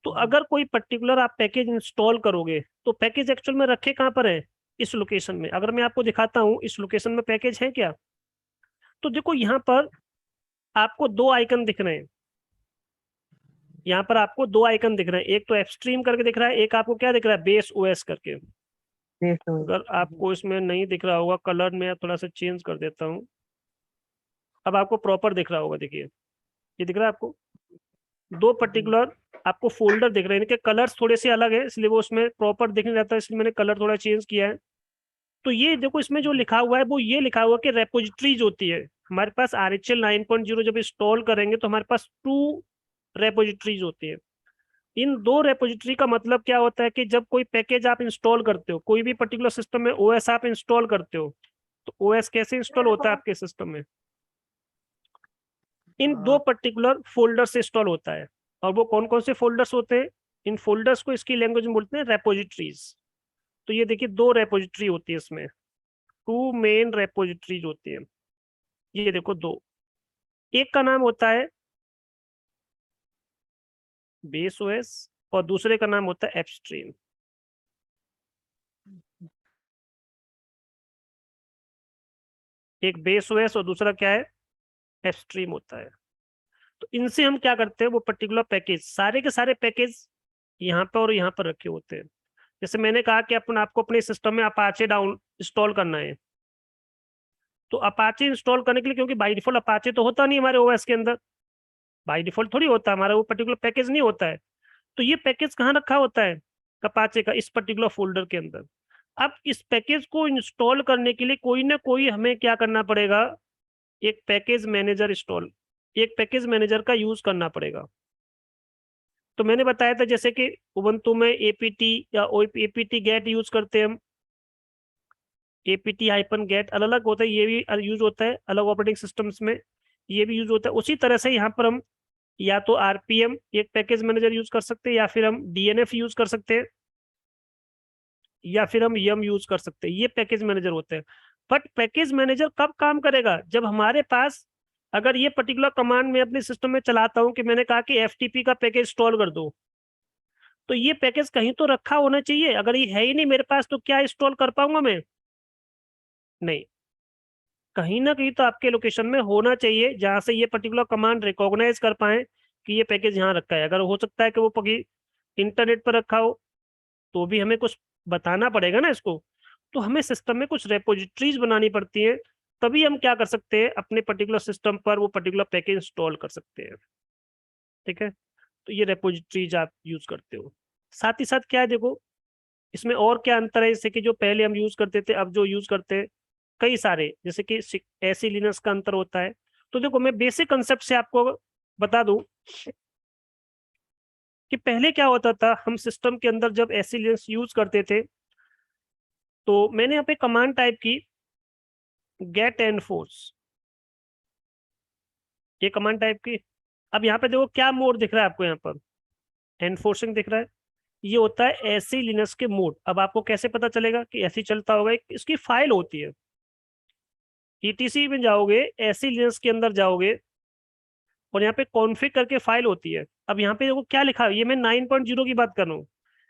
तो अगर कोई पर्टिकुलर आप पैकेज इंस्टॉल करोगे तो पैकेज एक्चुअल में रखे कहाँ पर है, इस लोकेशन में। अगर मैं आपको दिखाता हूँ इस लोकेशन में पैकेज है क्या, तो देखो यहाँ पर आपको दो आइकन दिख रहे हैं। यहाँ पर आपको दो आइकन दिख रहे हैं, एक तो एक्सट्रीम करके दिख रहा है, एक आपको क्या दिख रहा है, बेस ओएस करके। अगर आपको इसमें नहीं दिख रहा होगा, कलर में थोड़ा सा चेंज कर देता हूँ, अब आपको प्रॉपर दिख रहा होगा। देखिए ये दिख रहा है आपको, दो पर्टिकुलर आपको फोल्डर दिख रहे हैं, इनके कलर्स थोड़े से अलग है, इसलिए वो उसमें प्रॉपर दिख नहीं जाता, इसलिए मैंने कलर थोड़ा चेंज किया है। तो ये देखो इसमें जो लिखा हुआ है वो ये लिखा हुआ है कि रेपोजिटरीज होती है हमारे पास। RHL 9.0 जब इंस्टॉल करेंगे तो हमारे पास 2 रेपोजिटरीज होती है। इन 2 रेपोजिटरी का मतलब क्या होता है कि जब कोई पैकेज आप इंस्टॉल करते हो, कोई भी पर्टिकुलर सिस्टम में ओएस आप इंस्टॉल करते हो, तो ओएस कैसे इंस्टॉल होता है आपके सिस्टम में, इन 2 पर्टिकुलर फोल्डर से इंस्टॉल होता है। और वो कौन कौन से फोल्डर्स होते हैं, इन फोल्डर्स को इसकी लैंग्वेज में बोलते हैं रेपोजिटरीज। तो ये देखिए 2 रेपोजिटरी होती है इसमें, 2 मेन रेपोजिटरीज होती है। ये देखो 2, एक का नाम होता है बेस ओएस और दूसरे का नाम होता है एपस्ट्रीम। एक बेस ओएस और दूसरा क्या है, एपस्ट्रीम होता है। तो इनसे हम क्या करते हैं, वो पर्टिकुलर पैकेज, सारे के सारे पैकेज यहाँ पर और यहाँ पर रखे होते हैं। जैसे मैंने कहा कि अपन आपको अपने सिस्टम में अपाचे डाउन इंस्टॉल करना है, तो अपाचे इंस्टॉल करने के लिए, क्योंकि बाय डिफॉल्ट अपाचे तो होता नहीं हमारे ओएस के अंदर, बाय डिफॉल्ट थोड़ी होता है हमारा वो पर्टिकुलर पैकेज नहीं होता है। तो ये पैकेज कहाँ रखा होता है, अपाचे का इस पर्टिकुलर फोल्डर के अंदर। अब इस पैकेज को इंस्टॉल करने के लिए कोई ना कोई हमें क्या करना पड़ेगा, एक पैकेज मैनेजर इंस्टॉल, एक पैकेज मैनेजर का यूज करना पड़ेगा। तो मैंने बताया था जैसे कि उबंटू में एपीटी या एपीटी गेट यूज करते हैं हम, एपीटी हाइपन गेट अलग अलग होता है, ये भी यूज होता है अलग ऑपरेटिंग सिस्टम्स में, ये भी यूज होता है। उसी तरह से यहाँ पर हम या तो आरपीएम एक पैकेज मैनेजर यूज कर सकते हैं, या फिर हम डीएनएफ यूज कर सकते हैं, या फिर हम यम यूज कर सकते हैं। ये पैकेज मैनेजर होते हैं। बट पैकेज मैनेजर कब काम करेगा, जब हमारे पास, अगर ये पर्टिकुलर कमांड में अपने सिस्टम में चलाता हूं कि मैंने कहा कि एफटीपी का पैकेज इंस्टॉल कर दो, तो ये पैकेज कहीं तो रखा होना चाहिए। अगर ये है ही नहीं मेरे पास तो क्या इंस्टॉल कर पाऊंगा मैं, नहीं। कहीं ना कहीं तो आपके लोकेशन में होना चाहिए जहां से ये पर्टिकुलर कमांड रिकॉग्नाइज कर पाए कि ये पैकेज यहाँ रखा है। अगर हो सकता है कि वो इंटरनेट पर रखा हो तो भी हमें कुछ बताना पड़ेगा ना इसको। तो हमें सिस्टम में कुछ रेपोजिटरीज बनानी पड़ती हैं, तभी हम क्या कर सकते हैं, अपने पर्टिकुलर सिस्टम पर वो पर्टिकुलर पैकेज इंस्टॉल कर सकते हैं। ठीक है, तो ये रेपोजिटरीज आप यूज करते हो। साथ ही साथ क्या है देखो, इसमें और क्या अंतर है, जैसे कि जो पहले हम यूज करते थे अब जो यूज करते हैं कई सारे, जैसे कि ऐसी लिनक्स का अंतर होता है। तो देखो मैं बेसिक कंसेप्ट से आपको बता दूं कि पहले क्या होता था, हम सिस्टम के अंदर जब ऐसी लिनक्स यूज करते थे तो मैंने यहाँ पे कमांड टाइप की गेट एनफोर्स, ये कमांड टाइप की। अब यहाँ पे देखो क्या मोड दिख रहा है आपको, यहाँ पर एनफोर्सिंग दिख रहा है, ये होता है एसी लिनक्स के मोड। अब आपको कैसे पता चलेगा कि ऐसी चलता होगा, इसकी फाइल होती है, ईटीसी में जाओगे, एसी लिनक्स के अंदर जाओगे और यहाँ पे कॉन्फ़िग करके फाइल होती है। अब यहाँ पे देखो क्या लिखा है, ये मैं 9.0 की बात कर रहा हूँ।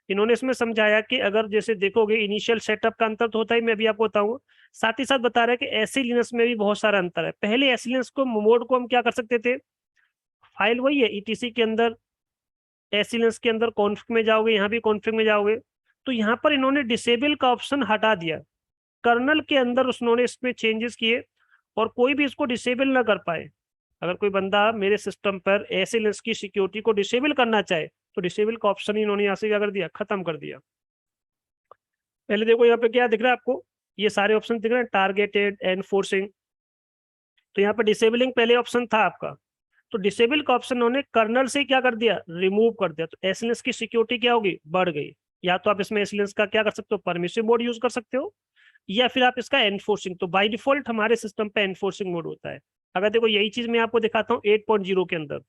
इन्होंने इसमें समझाया कि अगर जैसे देखोगे इनिशियल सेटअप का अंतर तो होता ही, मैं भी आपको बताऊंगा, साथ ही साथ बता रहा है कि एसी लिनक्स में भी बहुत सारा अंतर है। पहले एसी लिनक्स को मोड को हम क्या कर सकते थे, फाइल वही है ईटीसी के अंदर, एसी लिनक्स के अंदर कॉन्फ़िग में जाओगे, यहाँ भी कॉन्फ़िग में जाओगे, तो यहाँ पर इन्होंने डिसेबल का ऑप्शन हटा दिया। कर्नल के अंदर उन्होंने इसमें चेंजेस किए और कोई भी इसको डिसेबल ना कर पाए। अगर कोई बंदा मेरे सिस्टम पर एसी लिनक्स की सिक्योरिटी को डिसेबल करना चाहे तो डिसेबल का ऑप्शन इन्होंने यहाँ से क्या कर दिया, खत्म कर दिया। पहले देखो यहाँ पे क्या दिख रहा है आपको, ये सारे ऑप्शन दिख रहे हैं, टारगेटेड, एनफोर्सिंग। तो यहाँ पे डिसेबलिंग पहले ऑप्शन था आपका, तो डिसेबल का ऑप्शन उन्होंने कर्नल से क्या कर दिया, रिमूव कर दिया। तो एसएलएस की सिक्योरिटी क्या होगी, बढ़ गई। या तो आप इसमें एसएलएस का क्या कर सकते हो, परमिसिव मोड यूज कर सकते हो, या फिर आप इसका एनफोर्सिंग। तो बाय डिफॉल्ट हमारे सिस्टम पे एनफोर्सिंग मोड होता है। अगर देखो यही चीज मैं आपको दिखाता हूँ 8.0 के अंदर,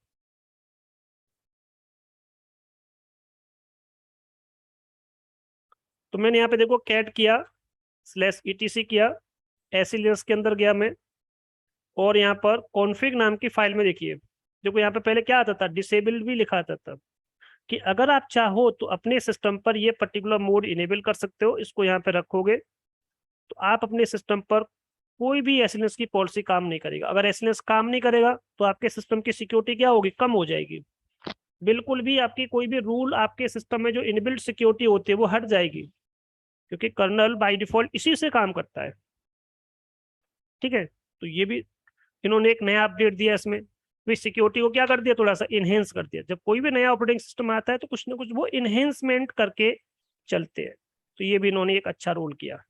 तो मैंने यहाँ पे देखो कैट किया, /etc किया, एसएलएस के अंदर गया मैं, और यहाँ पर कॉन्फ़िग नाम की फाइल में देखिए, देखो यहाँ पे पहले क्या आता था, डिसेबल भी लिखा आता था, कि अगर आप चाहो तो अपने सिस्टम पर ये पर्टिकुलर मोड इनेबल कर सकते हो। इसको यहाँ पे रखोगे तो आप अपने सिस्टम पर कोई भी एसएनएस की पॉलिसी काम नहीं करेगा। अगर एसएनएस काम नहीं करेगा तो आपके सिस्टम की सिक्योरिटी क्या होगी, कम हो जाएगी। बिल्कुल भी आपकी कोई भी रूल आपके सिस्टम में जो इनबिल्ट सिक्योरिटी होती है वो हट जाएगी, क्योंकि कर्नल बाय डिफॉल्ट इसी से काम करता है। ठीक है, तो ये भी इन्होंने एक नया अपडेट दिया इसमें, तो सिक्योरिटी को क्या कर दिया, थोड़ा सा इनहेंस कर दिया। जब कोई भी नया ऑपरेटिंग सिस्टम आता है तो कुछ ना कुछ वो इनहेंसमेंट करके चलते हैं, तो ये भी इन्होंने एक अच्छा रोल किया।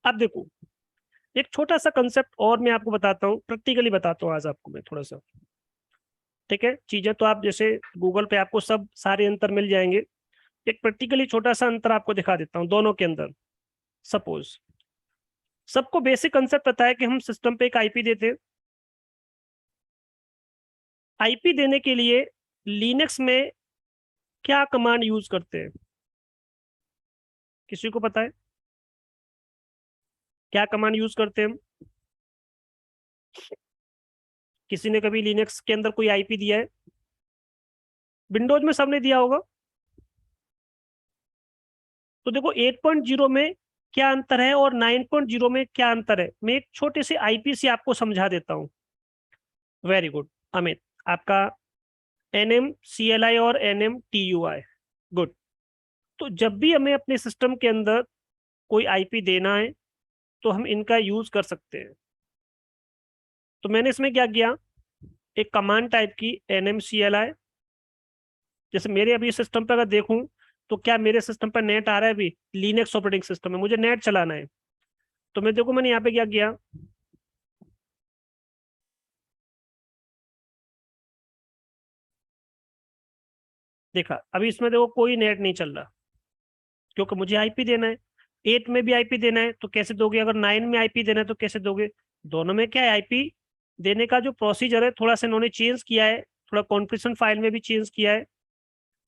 अब देखो एक छोटा सा कंसेप्ट और मैं आपको बताता हूँ, प्रैक्टिकली बताता हूँ आज आपको मैं थोड़ा सा। ठीक है, चीजें तो आप जैसे गूगल पे आपको सब सारे अंतर मिल जाएंगे, एक प्रैक्टिकली छोटा सा अंतर आपको दिखा देता हूँ दोनों के अंदर। सपोज सबको बेसिक कंसेप्ट पता है कि हम सिस्टम पे एक आईपी देते हैं। आईपी देने के लिए लिनक्स में क्या कमांड यूज करते हैं, किसी को पता है क्या कमांड यूज करते हैं हम? किसी ने कभी लिनक्स के अंदर कोई आईपी दिया है? विंडोज में सबने दिया होगा। तो देखो 8.0 में क्या अंतर है और 9.0 में क्या अंतर है, मैं एक छोटे से आईपी से आपको समझा देता हूँ। वेरी गुड अमित, आपका NMCLI और NMTUI, गुड। तो जब भी हमें अपने सिस्टम के अंदर कोई आईपी देना है तो हम इनका यूज कर सकते हैं। तो मैंने इसमें क्या किया, एक कमांड टाइप की NMCLI। जैसे मेरे अभी सिस्टम पर अगर देखूं तो क्या मेरे सिस्टम पर नेट आ रहा है, अभी लिनक्स ऑपरेटिंग सिस्टम है, मुझे नेट चलाना है। तो मैं देखो मैंने यहाँ पे क्या किया, देखा अभी इसमें देखो कोई नेट नहीं चल रहा, क्योंकि मुझे आईपी देना है। 8 में भी आईपी देना है तो कैसे दोगे, अगर 9 में आईपी देना है तो कैसे दोगे। दोनों में क्या है, आईपी देने का जो प्रोसीजर है थोड़ा सा इन्होंने चेंज किया है, थोड़ा कॉन्फ़िगरेशन फाइल में भी चेंज किया है।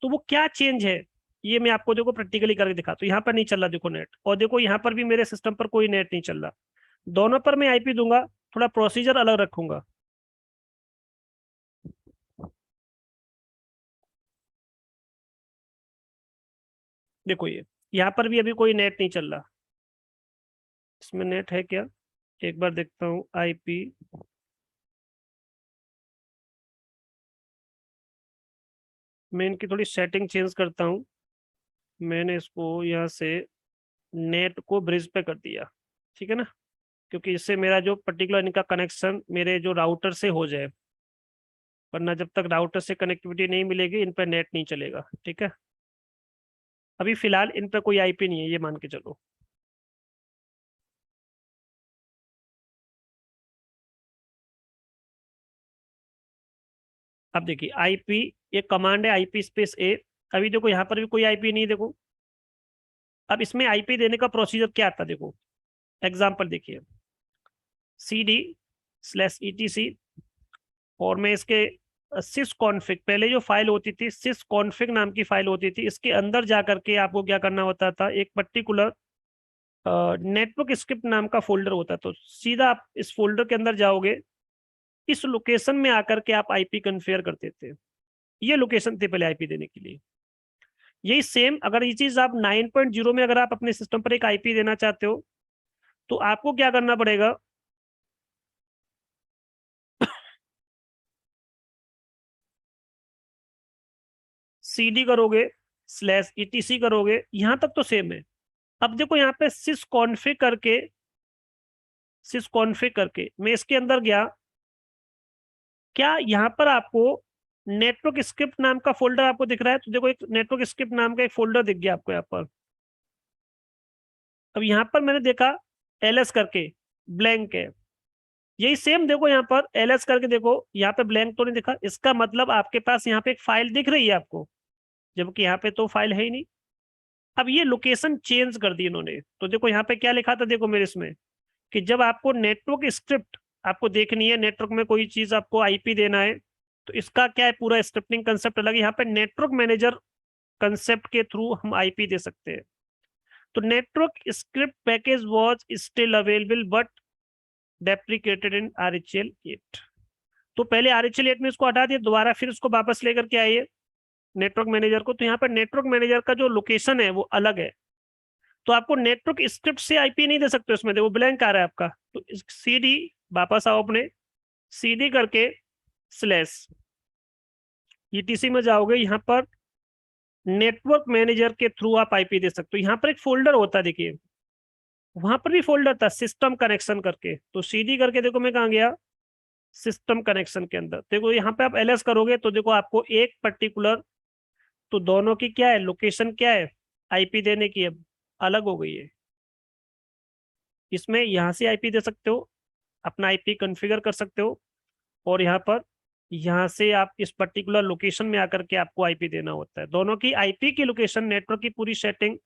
तो वो क्या चेंज है ये मैं आपको देखो प्रैक्टिकली करके दिखाता हूँ। यहाँ पर नहीं चल रहा देखो नेट, और देखो यहाँ पर भी मेरे सिस्टम पर कोई नेट नहीं चल रहा। दोनों पर मैं आईपी दूंगा, थोड़ा प्रोसीजर अलग रखूंगा। देखो ये यहाँ पर भी अभी कोई नेट नहीं चल रहा, इसमें नेट है क्या, एक बार देखता हूँ आईपी। मैं इनकी थोड़ी सेटिंग चेंज करता हूँ, मैंने इसको यहाँ से नेट को ब्रिज पे कर दिया, ठीक है ना, क्योंकि इससे मेरा जो पर्टिकुलर इनका कनेक्शन मेरे जो राउटर से हो जाए, वरना जब तक राउटर से कनेक्टिविटी नहीं मिलेगी इन पर नेट नहीं चलेगा। ठीक है, अभी फिलहाल इन पर कोई आईपी नहीं है ये मान के चलो। अब देखिए आईपी, एक कमांड है IP स्पेस A। अभी देखो यहाँ पर भी कोई आईपी नहीं, देखो अब इसमें आईपी देने का प्रोसीजर क्या आता है, देखो एग्जाम्पल देखिए, cd/etc, और मैं इसके sysconfig, पहले जो फाइल होती थी sysconfig नाम की फाइल होती थी, इसके अंदर जा करके आपको क्या करना होता था, एक पर्टिकुलर नेटवर्क स्क्रिप्ट नाम का फोल्डर होता, तो सीधा आप इस फोल्डर के अंदर जाओगे, इस लोकेशन में आकर के आप आईपी कन्फिगर करते थे। ये लोकेशन थी पहले आईपी देने के लिए। यही सेम अगर ये चीज आप 9.0 में अगर आप अपने सिस्टम पर एक आईपी देना चाहते हो, तो आपको क्या करना पड़ेगा, cd करोगे /etc करोगे, यहां तक तो सेम है। अब देखो यहाँ पे sysconfig करके मैं इसके अंदर गया, क्या यहाँ पर आपको नेटवर्क स्क्रिप्ट नाम का फोल्डर आपको दिख रहा है, तो देखो एक नेटवर्क स्क्रिप्ट नाम का एक फोल्डर दिख गया आपको यहाँ पर। अब यहाँ पर मैंने देखा ls करके ब्लैंक है, यही सेम देखो यहाँ पर ls करके देखो, यहाँ पे ब्लैंक तो नहीं दिखा, इसका मतलब आपके पास यहाँ पे एक फाइल दिख रही है आपको, जबकि यहाँ पे तो फाइल है ही नहीं। अब ये लोकेशन चेंज कर दी इन्होंने, तो देखो यहाँ पे क्या लिखा था, देखो मेरे इसमें कि जब आपको नेटवर्क स्क्रिप्ट आपको देखनी है, नेटवर्क में कोई चीज आपको आईपी देना है, तो इसका क्या है, पूरा स्क्रिप्टिंग कंसेप्ट अलग है। यहाँ पे नेटवर्क मैनेजर कंसेप्ट के थ्रू हम आईपी दे सकते हैं। तो network script package was still available but deprecated in RHEL 8। तो पहले RHEL 8 में इसको हटा दिया, दोबारा फिर उसको वापस लेकर के आइए नेटवर्क मैनेजर को, तो यहाँ पर नेटवर्क मैनेजर का जो लोकेशन है वो अलग है। तो आपको नेटवर्क स्क्रिप्ट से आईपी नहीं दे सकते, उसमें देखो ब्लैंक आ रहा है आपका, तो cd वापस आओ अपने cd करके /etc में जाओगे, यहाँ पर नेटवर्क मैनेजर के थ्रू आप आईपी दे सकते हो। यहाँ पर एक फोल्डर होता है, देखिए वहां पर भी फोल्डर था सिस्टम कनेक्शन करके, तो cd करके देखो मैं कहाँ गया, सिस्टम कनेक्शन के अंदर देखो, यहाँ पे आप ls करोगे तो देखो आपको एक पर्टिकुलर, तो दोनों की क्या है लोकेशन, क्या है आईपी देने की अब अलग हो गई है। इसमें यहाँ से आईपी दे सकते हो, अपना आईपी कॉन्फ़िगर कर सकते हो, और यहाँ से आप इस पर्टिकुलर लोकेशन में आकर के आपको आईपी देना होता है। दोनों की आईपी की लोकेशन, नेटवर्क की पूरी सेटिंग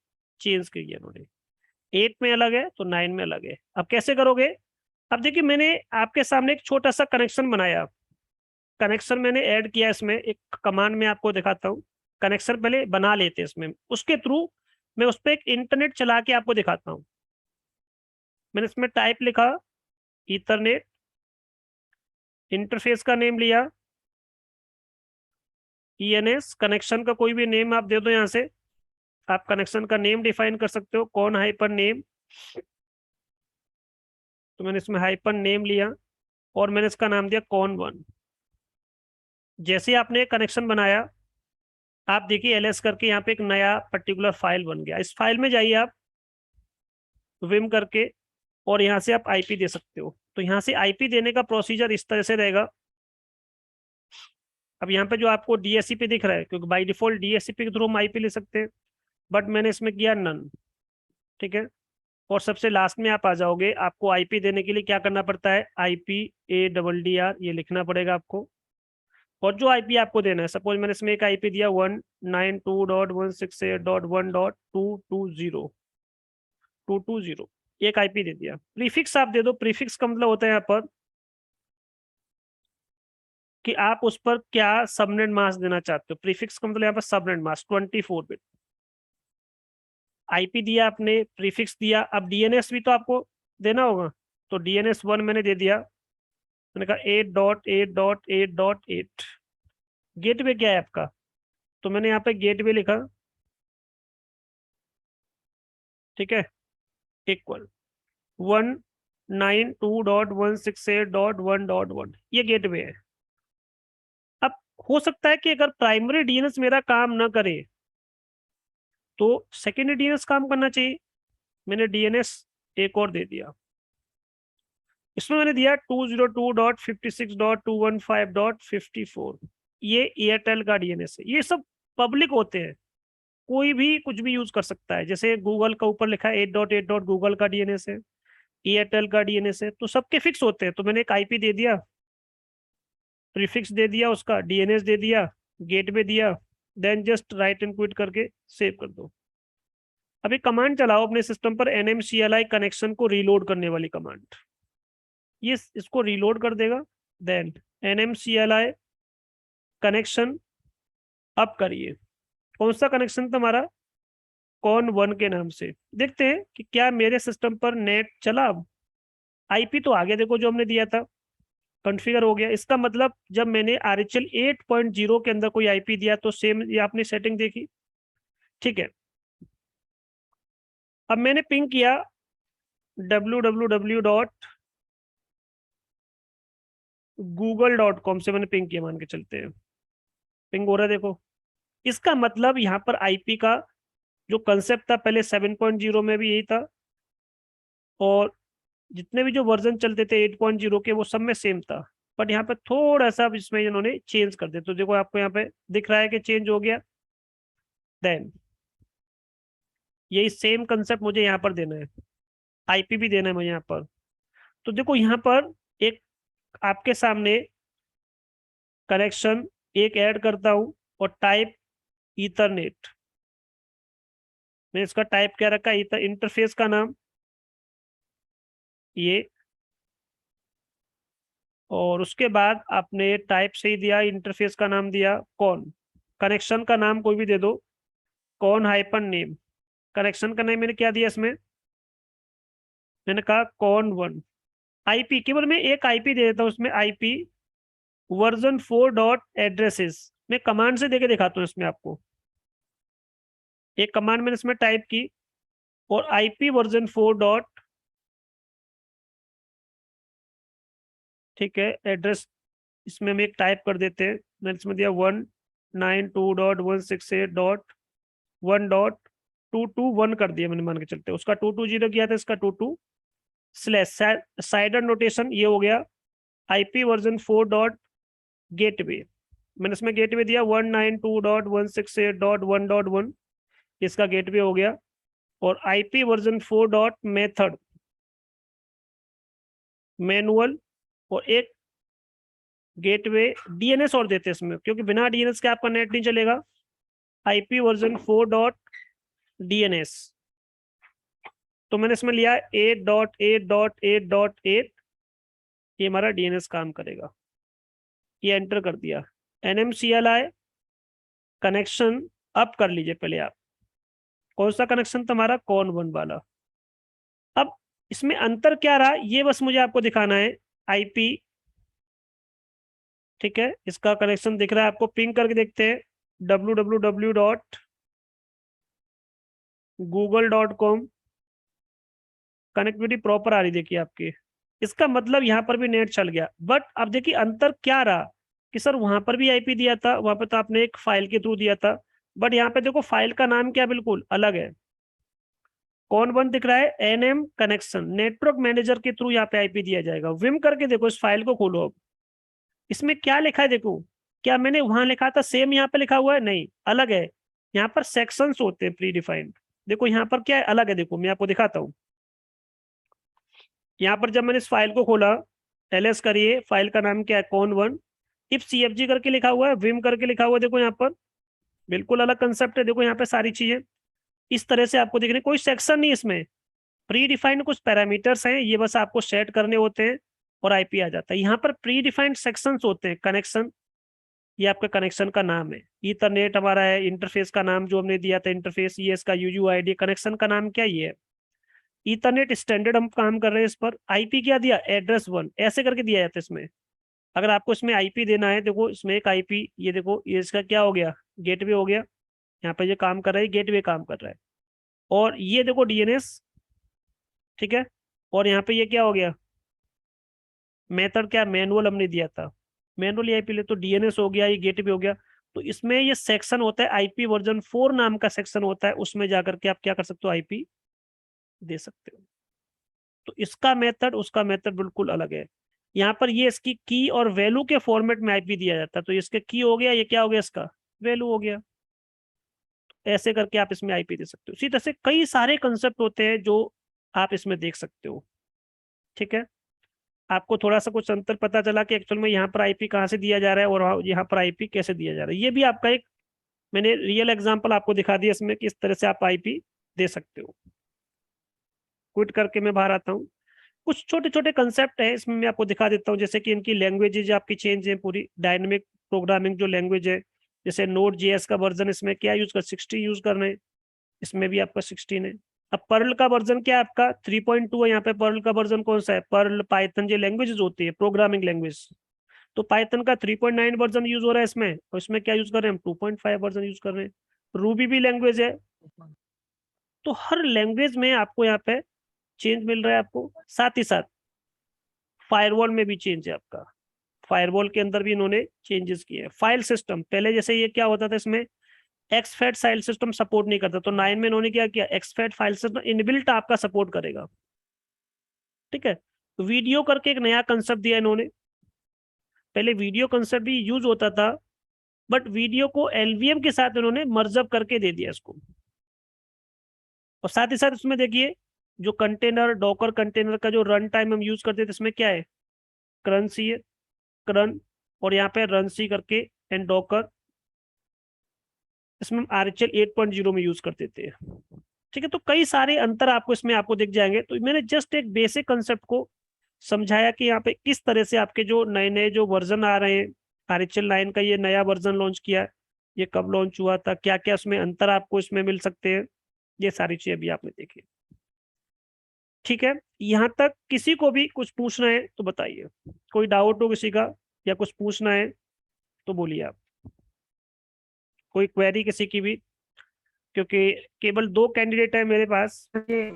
चेंज की है इन्होंने। 8 में अलग है तो 9 में अलग है। अब कैसे करोगे, अब देखिए मैंने आपके सामने एक छोटा सा कनेक्शन बनाया, कनेक्शन मैंने ऐड किया, इसमें एक कमांड में आपको दिखाता हूँ। कनेक्शन पहले बना लेते हैं इसमें, उसके थ्रू मैं उस पर एक इंटरनेट चला के आपको दिखाता हूँ। मैंने इसमें टाइप लिखा ईथरनेट, इंटरफेस का नेम लिया ENS, कनेक्शन का कोई भी नेम आप दे दो, यहाँ से आप कनेक्शन का नेम डिफाइन कर सकते हो, कौन हाइपर नेम, तो मैंने इसमें हाइपर नेम लिया और मैंने इसका नाम दिया कौन1। जैसे आपने कनेक्शन बनाया, आप देखिए ls करके यहाँ पे एक नया पर्टिकुलर फाइल बन गया। इस फाइल में जाइए आप विम करके, और यहाँ से आप आईपी दे सकते हो। तो यहाँ से आईपी देने का प्रोसीजर इस तरह से रहेगा। अब यहाँ पे जो आपको DHCP दिख रहा है, क्योंकि बाय डिफॉल्ट DHCP के थ्रू हम आईपी ले सकते हैं, बट मैंने इसमें किया नन, ठीक है। और सबसे लास्ट में आप आ जाओगे, आपको आईपी देने के लिए क्या करना पड़ता है, IPADDR ये लिखना पड़ेगा आपको। और जो आईपी आपको देना है, सपोज मैंने इसमें एक आईपी दिया 192.168.1.220, एक आईपी दे दिया। प्रीफिक्स आप दे दो, प्रीफिक्स का मतलब होता है यहाँ पर कि आप उस पर क्या सबनेट मास्क देना चाहते हो। प्रीफिक्स का मतलब यहाँ पर सबनेट मास्क 24 बिट। आईपी दिया आपने, प्रीफिक्स दिया, अब DNS भी तो आपको देना होगा, तो DNS1 मैंने दे दिया, मैंने कहा 8.8.8.8। गेटवे क्या है आपका, तो मैंने यहाँ पे गेटवे लिखा, ठीक है, इक्वल 192.168.1.1, ये गेटवे है। अब हो सकता है कि अगर प्राइमरी DNS मेरा काम ना करे तो सेकेंडरी DNS काम करना चाहिए। मैंने DNS एक और दे दिया, इसमें मैंने दिया 202.56.215.54। ये एयरटेल का DNS है। ये सब पब्लिक होते हैं, कोई भी कुछ भी यूज कर सकता है। जैसे गूगल का ऊपर लिखा है 8.8. गूगल का DNS है, एयरटेल का DNS है, तो सबके फिक्स होते हैं। तो मैंने एक आईपी दे दिया, प्रीफिक्स दे दिया, उसका DNS दे दिया, गेटवे दिया, then just write and quit करके सेव कर दो। अभी कमांड चलाओ अपने सिस्टम पर nmcli कनेक्शन को रीलोड करने वाली कमांड, ये इसको रीलोड कर देगा। देन nmcli कनेक्शन अप करिए। कौन सा कनेक्शन तुम्हारा? कॉन 1 के नाम से। देखते हैं कि क्या मेरे सिस्टम पर नेट चला। अब आईपी तो आ गया, देखो जो हमने दिया था कॉन्फ़िगर हो गया। इसका मतलब जब मैंने RHL 8.0 के अंदर कोई आईपी दिया तो सेम ये आपने सेटिंग देखी, ठीक है। अब मैंने पिंग किया www.google.com से मैंने पिंग किया, मान के चलते हैं पिंग हो रहा है, देखो। इसका मतलब यहाँ पर आईपी का जो कंसेप्ट था पहले 7.0 में भी यही था, और जितने भी जो वर्जन चलते थे 8.0 के वो सब में सेम था। बट यहाँ पे थोड़ा सा इसमें इन्होंने चेंज कर दिया, तो देखो आपको यहाँ पे दिख रहा है कि चेंज हो गया। देन यही सेम कंसेप्ट मुझे यहाँ पर देना है, आईपी भी देना है मुझे यहाँ पर। तो देखो यहाँ पर एक आपके सामने कनेक्शन एक ऐड करता हूँ और टाइप ईथरनेट। मैंने इसका टाइप क्या रखा, इंटरफेस का नाम ये, और उसके बाद आपने टाइप से ही दिया, इंटरफेस का नाम दिया कौन, कनेक्शन का नाम कोई भी दे दो, कौन हाइपन नेम। कनेक्शन का नेम मैंने क्या दिया इसमें, मैंने कहा कौन 1। आईपी केवल मैं एक आईपी दे देता हूँ उसमें, आईपी वर्जन 4 डॉट एड्रेसेस। मैं कमांड से देके दिखाता हूँ इसमें आपको। एक कमांड मैंने इसमें टाइप की और आईपी वर्जन 4 डॉट, ठीक है, एड्रेस इसमें हम एक टाइप कर देते हैं। मैंने इसमें दिया 192.168.1.221 कर दिया मैंने, मान के चलते उसका 220 किया था, इसका 22 स्लैश साइडर नोटेशन ये हो गया आईपी वर्जन 4 डॉट गेटवे। मैंने इसमें गेटवे दिया 192.168.1.1, इसका गेटवे हो गया। और IP version 4 dot method manual, और एक गेटवे डीएनएस और देते हैं इसमें, क्योंकि बिना डीएनएस के आपका नेट नहीं चलेगा। आईपी वर्जन 4 डॉट डीएनएस, तो मैंने इसमें लिया 8.8.8.8, ये हमारा डीएनएस काम करेगा। ये एंटर कर दिया। एनएमसीएलआई कनेक्शन अप कर लीजिए पहले आप। कौन सा कनेक्शन तुम्हारा, कौन 1 वाला। अब इसमें अंतर क्या रहा ये बस मुझे आपको दिखाना है। आईपी, ठीक है, इसका कनेक्शन दिख रहा है आपको, पिंग करके देखते हैं www.google.com। कनेक्टिविटी प्रॉपर आ रही देखिए आपकी, इसका मतलब यहाँ पर भी नेट चल गया। बट अब देखिए अंतर क्या रहा कि सर वहां पर भी आईपी दिया था, वहां पर तो आपने एक फाइल के थ्रू दिया था, बट यहाँ पे देखो फाइल का नाम क्या बिल्कुल अलग है। कौन 1 दिख रहा है, एनएम कनेक्शन, नेटवर्क मैनेजर के थ्रू यहाँ पे आईपी दिया जाएगा। विम करके देखो, इस फाइल को खोलो अब, इसमें क्या लिखा है देखो। क्या मैंने वहां लिखा था सेम यहाँ पे लिखा हुआ है, नहीं अलग है। यहाँ पर सेक्शंस होते हैं प्री डिफाइंड, देखो यहाँ पर क्या है अलग है। देखो मैं आपको दिखाता हूँ, यहाँ पर जब मैंने इस फाइल को खोला, एलएस करिए, फाइल का नाम क्या है, कौन 1, इफ सीएफजी करके लिखा हुआ है, विम करके लिखा हुआ है। देखो यहाँ पर बिल्कुल अलग कंसेप्ट है। देखो यहाँ पे सारी चीजें इस तरह से आपको दिख रही, कोई सेक्शन नहीं इसमें, प्री डिफाइंड कुछ पैरामीटर्स हैं, ये बस आपको सेट करने होते हैं और आईपी आ जाता है। यहाँ पर प्री डिफाइंड सेक्शंस होते हैं। कनेक्शन, ये आपका कनेक्शन का नाम है, ईथरनेट हमारा है, इंटरफेस का नाम जो हमने दिया था इंटरफेस, ये इसका यूयूआईडी, कनेक्शन का नाम क्या ये है, ईथरनेट स्टैंडर्ड हम काम कर रहे हैं इस पर। आईपी क्या दिया, एड्रेस 1, ऐसे करके दिया जाता है इसमें। अगर आपको इसमें आईपी देना है, देखो इसमें एक आईपी, ये देखो ये इसका क्या हो गया, गेटवे हो गया। यहाँ पे ये काम कर रहा है, गेटवे काम कर रहा है। और ये देखो डीएनएस, ठीक है, और यहाँ पे ये क्या हो गया, मेथड क्या, मैनुअल हमने दिया था, मैनुअल आईपी ले तो डीएनएस हो गया, ये गेटवे हो गया। तो इसमें ये सेक्शन होता है आईपी वर्जन 4 नाम का सेक्शन होता है, उसमें जाकर के आप क्या कर सकते हो, आईपी दे सकते हो। तो इसका मेथड उसका मेथड बिल्कुल अलग है। यहाँ पर ये इसकी की और वैल्यू के फॉर्मेट में आईपी दिया जाता है, तो इसके की हो गया, ये क्या हो गया, इसका वैल्यू हो गया। ऐसे करके आप इसमें आईपी दे सकते हो। इसी तरह से कई सारे कंसेप्ट होते हैं जो आप इसमें देख सकते हो, ठीक है। आपको थोड़ा सा कुछ अंतर पता चला कि एक्चुअल में यहाँ पर आईपी कहाँ से दिया जा रहा है और यहाँ पर आईपी कैसे दिया जा रहा है। ये भी आपका एक मैंने रियल एग्जांपल आपको दिखा दिया इसमें कि इस तरह से आप आईपी दे सकते हो। क्विट करके मैं बाहर आता हूँ। कुछ छोटे छोटे कंसेप्ट है इसमें मैं आपको दिखा देता हूँ, जैसे कि इनकी लैंग्वेजेज आपकी चेंज है, पूरी डायनेमिक प्रोग्रामिंग जो लैंग्वेज है, जैसे नोड जेएस का वर्जन इसमें क्या यूज कर 16 यूज करना है, इसमें भी आपका 16 है। अब पर्ल का वर्जन क्या है आपका 3.2 है। यहाँ पे पर्ल का वर्जन कौन सा है, पर्ल पाइथन जो लैंग्वेजेस होती है प्रोग्रामिंग लैंग्वेज, तो पाइथन का 3.9 वर्जन यूज हो रहा है इसमें, और इसमें क्या यूज कर रहे हैं हम 2.5 वर्जन यूज कर रहे हैं। रूबी भी लैंग्वेज है, तो हर लैंग्वेज में आपको यहाँ पे चेंज मिल रहा है आपको। साथ ही साथ फायरवॉल में भी चेंज है आपका, फायरवॉल के अंदर भी इन्होंने चेंजेस किए हैं। फाइल सिस्टम पहले जैसे ये क्या होता था, इसमें एक्सफैट फाइल सिस्टम सपोर्ट नहीं करता, तो 9 में इन्होंने क्या किया, एक्सफैट फाइल सिस्टम इनबिल्ट आपका सपोर्ट करेगा। ठीक है, वीडियो करके एक नया कंसेप्ट दिया इन्होंने। पहले वीडियो कंसेप्ट भी यूज होता था, बट वीडियो को एलवीएम के साथ इन्होंने मर्जअप करके दे दिया इसको। और साथ ही साथ इसमें देखिए जो कंटेनर डॉकर कंटेनर का जो रन टाइम हम यूज करते थे, इसमें क्या है, क्रन सी है, क्रन, और यहाँ पे रन सी करके एंड डॉकर, इसमें हम RHL 8.0 में यूज करते थे। ठीक है, तो कई सारे अंतर आपको इसमें आपको दिख जाएंगे। तो मैंने जस्ट एक बेसिक कंसेप्ट को समझाया कि यहाँ पे किस तरह से आपके जो नए नए जो वर्जन आ रहे हैं, RHL 9 का ये नया वर्जन लॉन्च किया है, ये कब लॉन्च हुआ था, क्या क्या उसमें अंतर आपको इसमें मिल सकते हैं, ये सारी चीजें भी आपने देखी। ठीक है, यहाँ तक किसी को भी कुछ पूछना है तो बताइए, कोई डाउट हो किसी का या कुछ पूछना है तो बोलिए आप, कोई क्वेरी किसी की भी, क्योंकि केवल 2 कैंडिडेट है मेरे पास। ये